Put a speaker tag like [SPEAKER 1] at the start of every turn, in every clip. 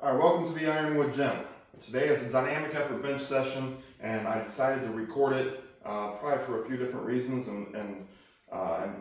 [SPEAKER 1] All right, welcome to the Ironwood Gym. Today is a dynamic effort bench session, and I decided to record it probably for a few different reasons and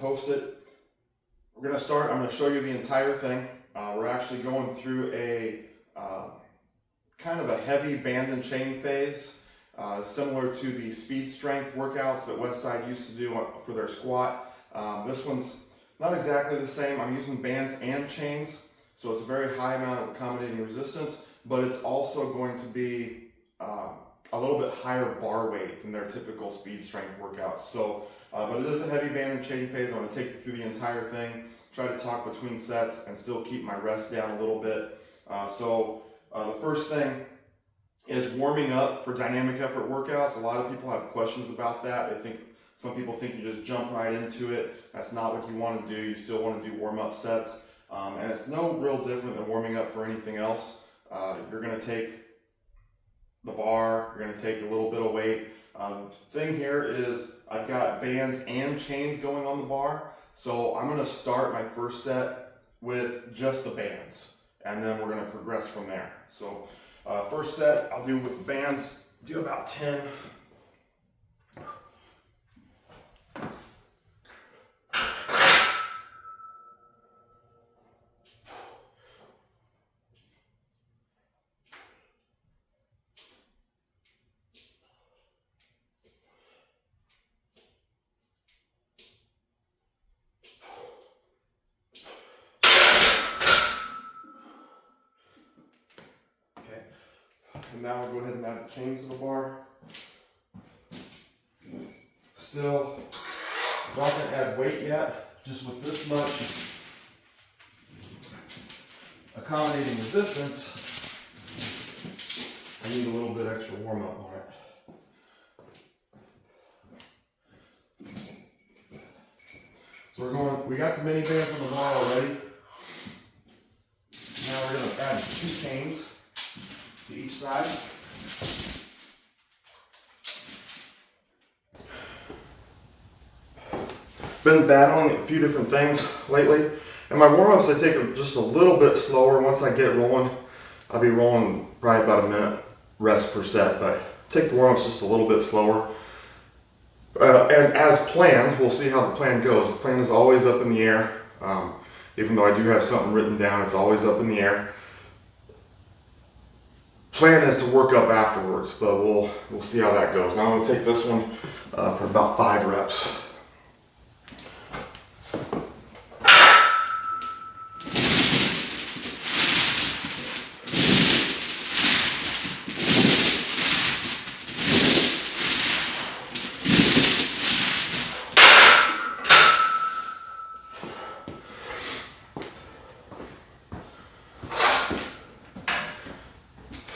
[SPEAKER 1] post it. We're going to start. I'm going to show you the entire thing. We're actually going through a kind of a heavy band and chain phase, similar to the speed strength workouts that Westside used to do for their squat. This one's not exactly the same. I'm using bands and chains. So it's a very high amount of accommodating resistance, but it's also going to be a little bit higher bar weight than their typical speed strength workouts. So, but it is a heavy band and chain phase. I'm going to take you through the entire thing, try to talk between sets and still keep my rest down a little bit. The first thing is warming up for dynamic effort workouts. A lot of people have questions about that. Some people think you just jump right into it. That's not what you want to do. You still want to do warm-up sets. And it's no real different than warming up for anything else. You're going to take the bar, you're going to take a little bit of weight. The thing here is I've got bands and chains going on the bar. So I'm going to start my first set with just the bands, and then we're going to progress from there. So first set I'll do with the bands, do about 10. And now we'll go ahead and add the chains to the bar. Still not going to add weight yet, just with this much accommodating resistance, I need a little bit extra warm up on it. So we got the mini bands on the bar already. Now we're going to add 2 chains to each side. Been battling a few different things lately, and my warm-ups I take them just a little bit slower. Once I get rolling, I'll be rolling probably about a minute rest per set, but take the warm-ups just a little bit slower. And as planned, we'll see how the plan goes. The plan is always up in the air. Even though I do have something written down, it's always up in the air. Plan is to work up afterwards, but we'll see how that goes. Now I'm going to take this one for about 5 reps.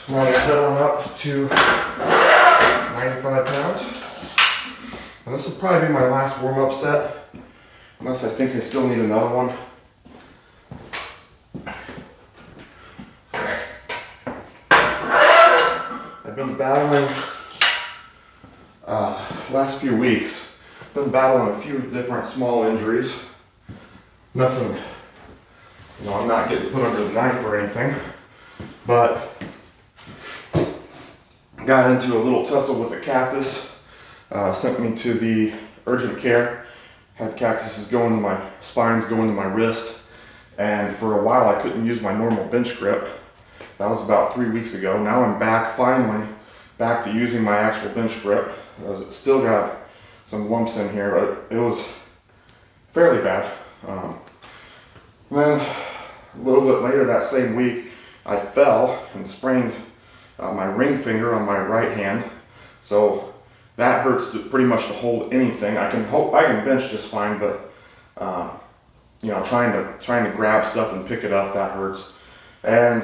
[SPEAKER 1] Now I'm head on up to 95 pounds. And this will probably be my last warm-up set, unless I think I still need another one. I've been battling, last few weeks, been battling a few different small injuries. Nothing, I'm not getting put under the knife or anything, but got into a little tussle with a cactus, sent me to the urgent care, had cactuses going to my spines, going to my wrist, and for a while I couldn't use my normal bench grip. That was about 3 weeks ago. Now I'm finally back to using my actual bench grip. It's still got some lumps in here, but it was fairly bad. Then a little bit later that same week, I fell and sprained my ring finger on my right hand, so that hurts pretty much to hold anything. I can bench just fine, but trying to grab stuff and pick it up, that hurts. And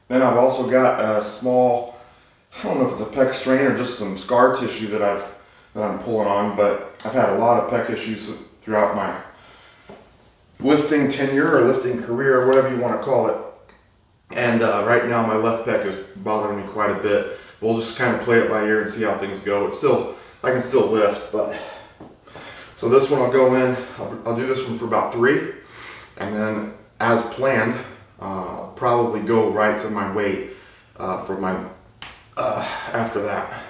[SPEAKER 1] then I've also got a small, I don't know if it's a pec strain or just some scar tissue that I'm pulling on, but I've had a lot of pec issues throughout my lifting tenure or lifting career or whatever you want to call it. And right now my left pec is bothering me quite a bit. We'll just kind of play it by ear and see how things go. I can still lift, but so this one I'll go in. I'll do this one for about 3, and then as planned, probably go right to my weight for my after that.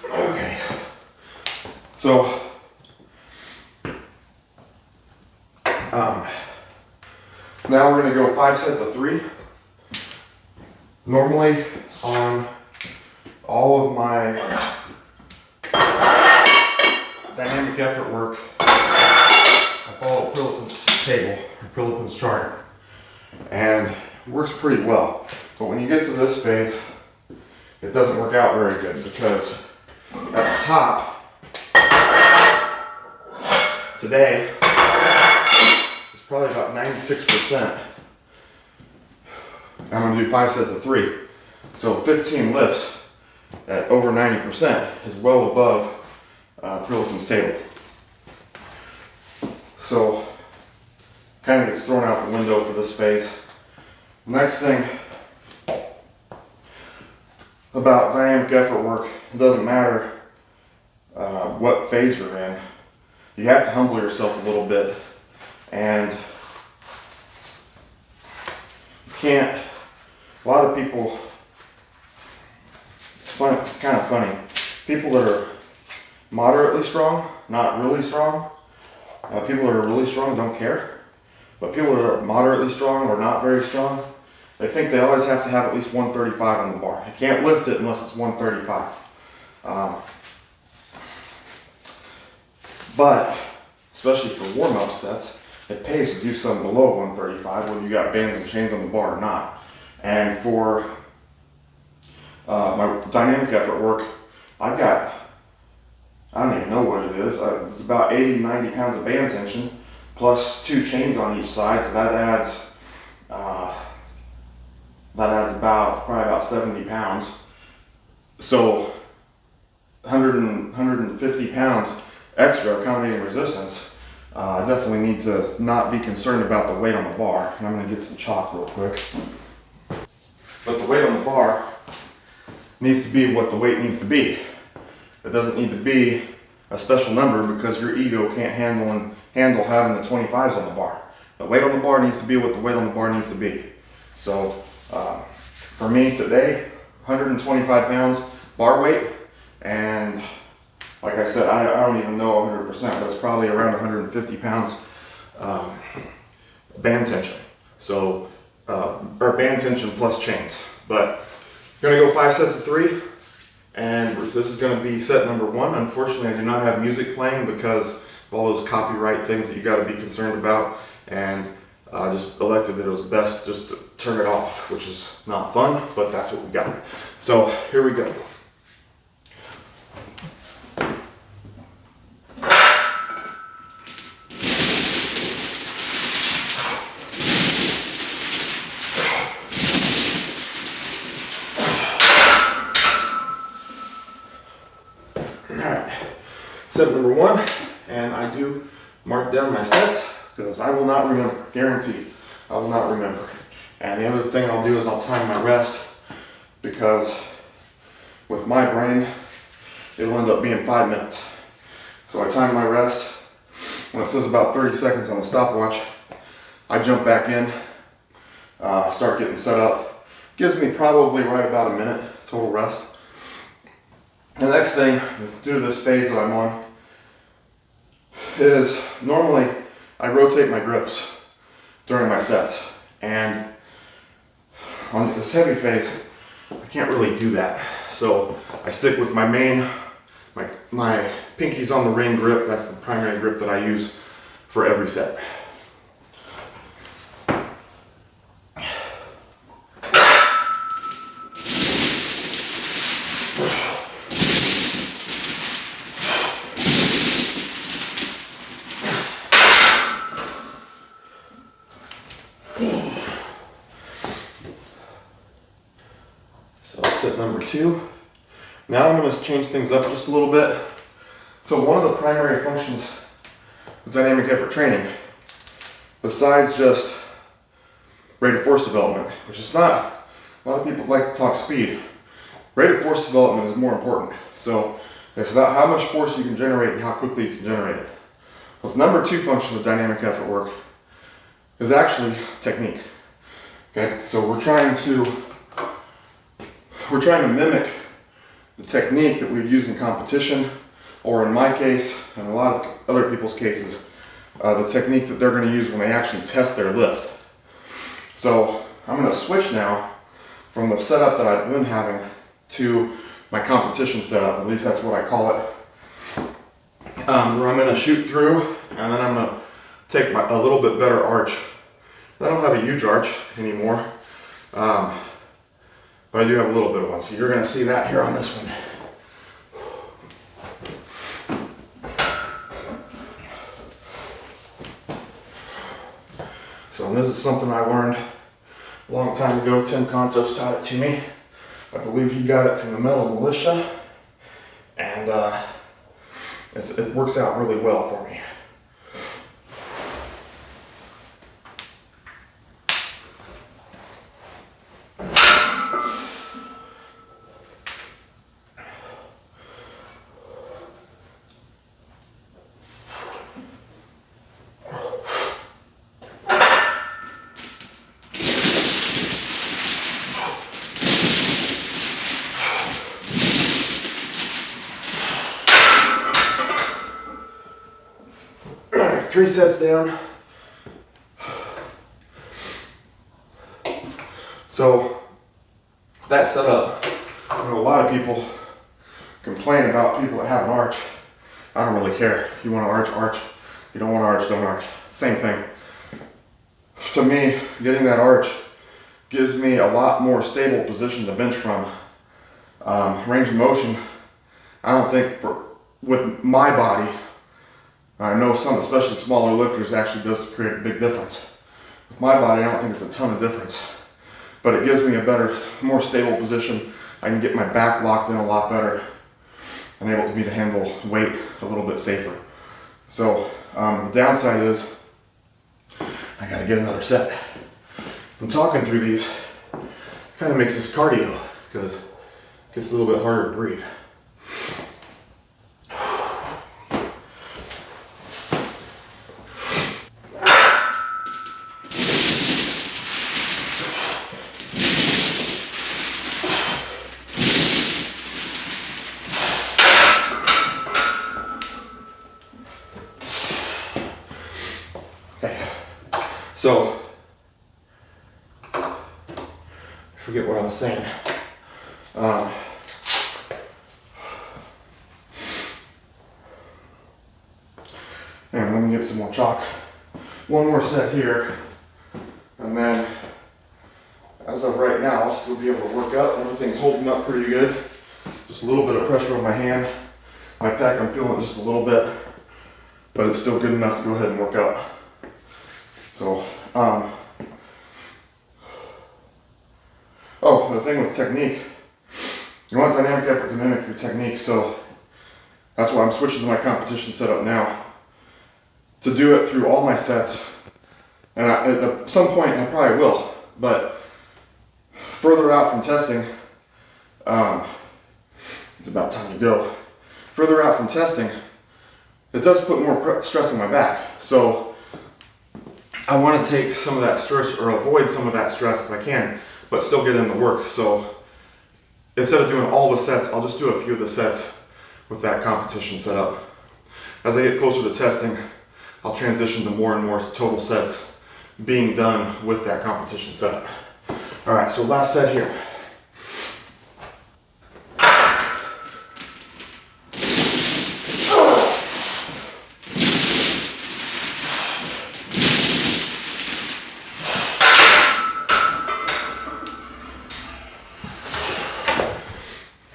[SPEAKER 1] Okay, so now we're going to go 5 sets of 3. Normally on all of my dynamic effort work, I follow Prilepin's table, or Prilepin's chart, and it works pretty well. But when you get to this phase, it doesn't work out very good, because at the top, today, it's probably about 96%. I'm going to do 5 sets of 3. So 15 lifts at over 90% is well above Prilepin's table. So kind of gets thrown out the window for this phase. Next thing about dynamic effort work, it doesn't matter what phase you're in. You have to humble yourself a little bit, and you can't. A lot of people, it's kind of funny, people that are moderately strong, not really strong, people that are really strong don't care, but people that are moderately strong or not very strong, they think they always have to have at least 135 on the bar. You can't lift it unless it's 135. But, especially for warm-up sets, it pays to do something below 135, whether you got bands and chains on the bar or not. And for my dynamic effort work, I've got, I don't even know what it is, it's about 80, 90 pounds of band tension, plus 2 chains on each side, so that adds probably about 70 pounds. So 150 pounds extra accommodating resistance. I definitely need to not be concerned about the weight on the bar. And I'm going to get some chalk real quick. But the weight on the bar needs to be what the weight needs to be. It doesn't need to be a special number, because your ego can't handle having the 25s on the bar. The weight on the bar needs to be what the weight on the bar needs to be. So for me today, 125 pounds bar weight, and like I said, I don't even know 100%, but it's probably around 150 pounds band tension. So, or band tension plus chains. But I'm gonna go 5 sets of 3, and this is gonna be set number 1. Unfortunately, I do not have music playing because of all those copyright things that you gotta be concerned about, and I just elected that it was best just to turn it off, which is not fun, but that's what we got. So, here we go. Set number 1, and I do mark down my sets because I will not remember, guaranteed, I will not remember. And the other thing I'll do is I'll time my rest, because with my brain, it'll end up being 5 minutes. So I time my rest. When it says about 30 seconds on the stopwatch, I jump back in, start getting set up. Gives me probably right about a minute total rest. The next thing, due to this phase that I'm on, is normally I rotate my grips during my sets, and on this heavy phase I can't really do that, so I stick with my main, my pinky's on the ring grip. That's the primary grip that I use for every set. Set number 2. Now I'm going to change things up just a little bit. So one of the primary functions of dynamic effort training, besides just rate of force development, which is not A lot of people like to talk speed. Rate of force development is more important. So it's about how much force you can generate and how quickly you can generate it. The number 2 function of dynamic effort work is actually technique. Okay, so we're trying to mimic the technique that we'd use in competition, or in my case, and a lot of other people's cases, the technique that they're going to use when they actually test their lift. So I'm going to switch now from the setup that I've been having to my competition setup, at least that's what I call it, where I'm going to shoot through, and then I'm going to take a little bit better arch. I don't have a huge arch anymore, but I do have a little bit of one, so you're going to see that here on this one. So and this is something I learned a long time ago. Tim Contos taught it to me. I believe he got it from the Metal Militia, and it works out really well for me. Alright, 3 sets down. So that setup, I know a lot of people complain about people that have an arch. I don't really care. You want to arch, arch. You don't want to arch, don't arch. Same thing. To me, getting that arch gives me a lot more stable position to bench from. Range of motion, I don't think with my body, I know some, especially smaller lifters, actually does create a big difference. With my body, I don't think it's a ton of difference, but it gives me a better, more stable position. I can get my back locked in a lot better and able to handle weight a little bit safer. So the downside is I gotta get another set. I'm talking through these, kind of makes this cardio because it gets a little bit harder to breathe. Okay, so I forget what I was saying. And let me get some more chalk. One more set here, and then as of right now, I'll still be able to work out. Everything's holding up pretty good. Just a little bit of pressure on my hand. My pec, I'm feeling just a little bit, but it's still good enough to go ahead and work out. So, oh, the thing with technique, you want dynamic effort to mimic your technique, so that's why I'm switching to my competition setup now, to do it through all my sets. And at some point I probably will, but further out from testing, it's about time to go. Further out from testing, it does put more stress on my back. So I want to take some of that stress, or avoid some of that stress if I can, but still get in the work. So instead of doing all the sets, I'll just do a few of the sets with that competition setup. As I get closer to testing, I'll transition to more and more total sets being done with that competition setup. All right, so last set here.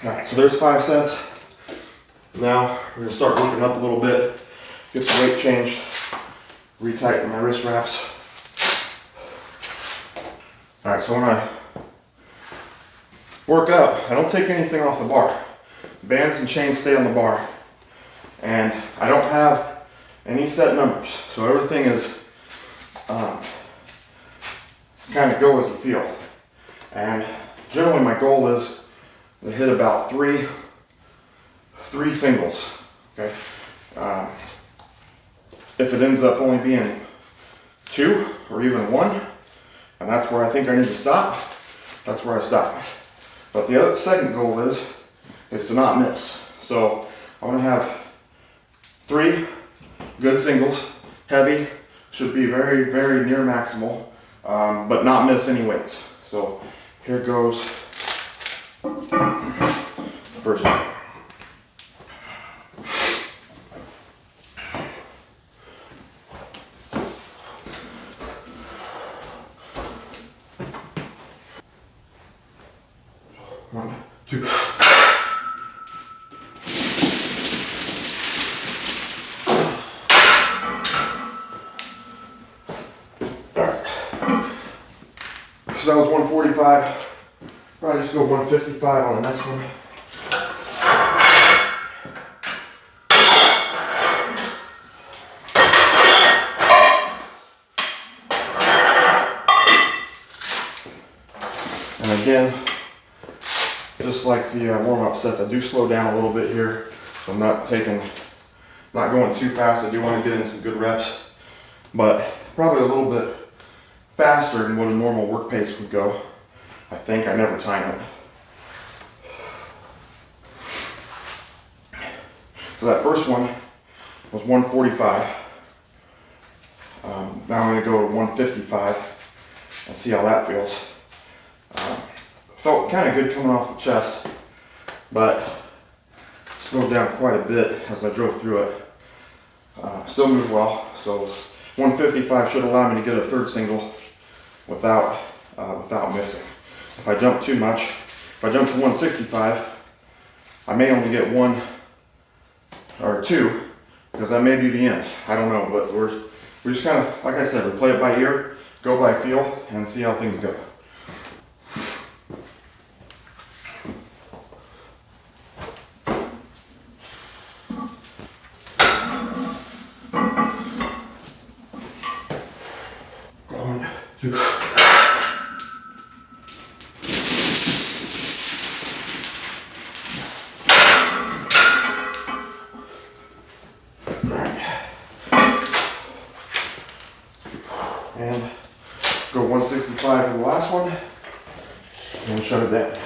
[SPEAKER 1] Alright, so there's 5 sets. Now we're going to start working up a little bit, get the weight changed, retighten my wrist wraps. Alright, so when I work up, I don't take anything off the bar. Bands and chains stay on the bar. And I don't have any set numbers, so everything is kind of go as you feel. And generally my goal is to hit about three singles, okay? If it ends up only being 2 or even 1, and that's where I think I need to stop, that's where I stop. But the second goal is to not miss. So I'm gonna have 3 good singles, heavy, should be very, very near maximal, but not miss any weights. So here goes first one. One, two. So that was 145. Probably just go 155 on the next one. And again, just like the warm-up sets, I do slow down a little bit here. So I'm not going too fast. I do want to get in some good reps, but probably a little bit faster than what a normal work pace would go. I think I never time it. So that first one was 145. Now I'm going to go to 155 and see how that feels. Felt kind of good coming off the chest, but slowed down quite a bit as I drove through it. Still moved well, so 155 should allow me to get a third single without missing. If I jump too much, if I jump to 165, I may only get 1 or 2, because that may be the end. I don't know, but we just kind of, like I said, we play it by ear, go by feel, and see how things go. One, two. And go 165 for the last one, and shut it down.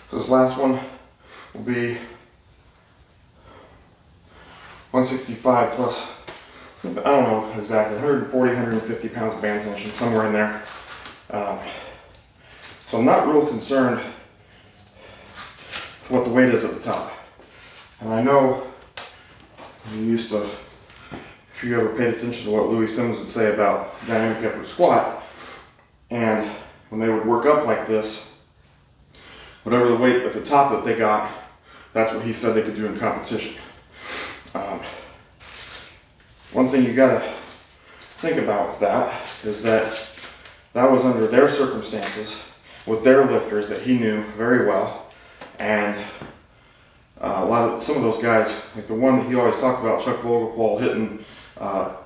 [SPEAKER 1] So this last one will be 165 plus, I don't know exactly, 140, 150 pounds of band tension, somewhere in there. So I'm not real concerned what the weight is at the top. And I know if you ever paid attention to what Louis Simmons would say about dynamic effort squat, and when they would work up like this, whatever the weight at the top that they got, that's what he said they could do in competition. One thing you gotta think about with that is that was under their circumstances with their lifters that he knew very well, and some of those guys, like the one that he always talked about, Chuck Vogelpohl, hitting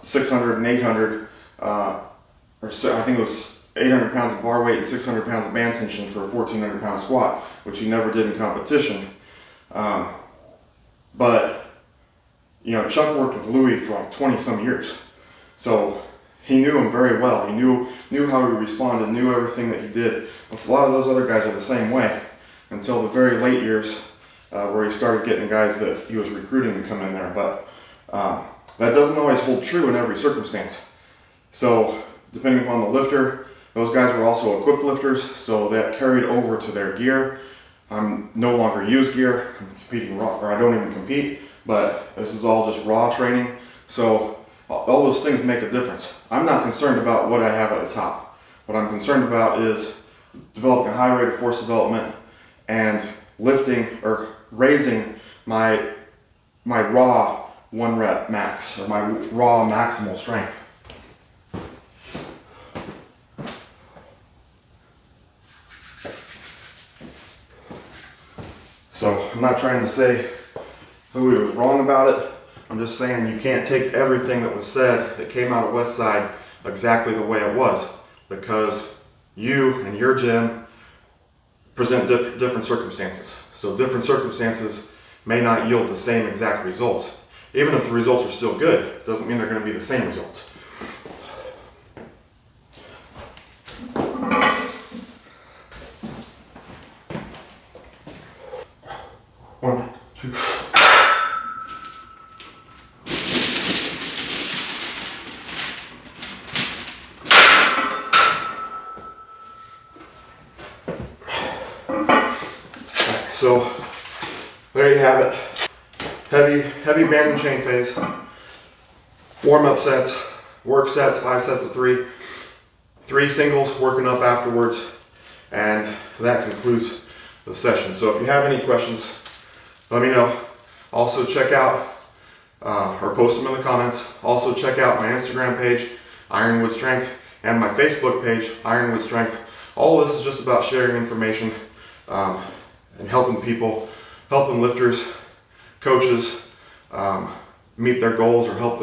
[SPEAKER 1] 600 and 800, or I think it was 800 pounds of bar weight and 600 pounds of band tension for a 1,400 pound squat, which he never did in competition. But you know, Chuck worked with Louis for like 20 some years. So he knew him very well. He knew how he responded, knew everything that he did. And a lot of those other guys are the same way until the very late years where he started getting guys that he was recruiting to come in there. But that doesn't always hold true in every circumstance. So depending upon the lifter, those guys were also equipped lifters, so that carried over to their gear. I'm no longer use gear. I'm competing raw, or I don't even compete. But this is all just raw training, so all those things make a difference. I'm not concerned about what I have at the top. What I'm concerned about is developing a high rate of force development and lifting or raising my raw 1 rep max, or my raw maximal strength. I'm not trying to say who was wrong about it. I'm just saying you can't take everything that was said that came out of Westside exactly the way it was, because you and your gym present different circumstances. So different circumstances may not yield the same exact results. Even if the results are still good, doesn't mean they're going to be the same results. One, two. So there you have it. Heavy band and chain phase. Warm-up sets, work sets, 5 sets of 3. 3 singles, working up afterwards, and that concludes the session. So if you have any questions, let me know. Also check out, or post them in the comments. Also check out my Instagram page, Ironwood Strength, and my Facebook page, Ironwood Strength. All of this is just about sharing information and helping people, helping lifters, coaches meet their goals, or help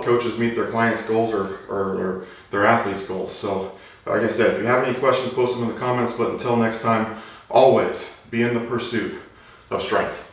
[SPEAKER 1] coaches meet their clients' goals or their athletes' goals. So like I said, if you have any questions, post them in the comments. But until next time, always be in the pursuit of strength.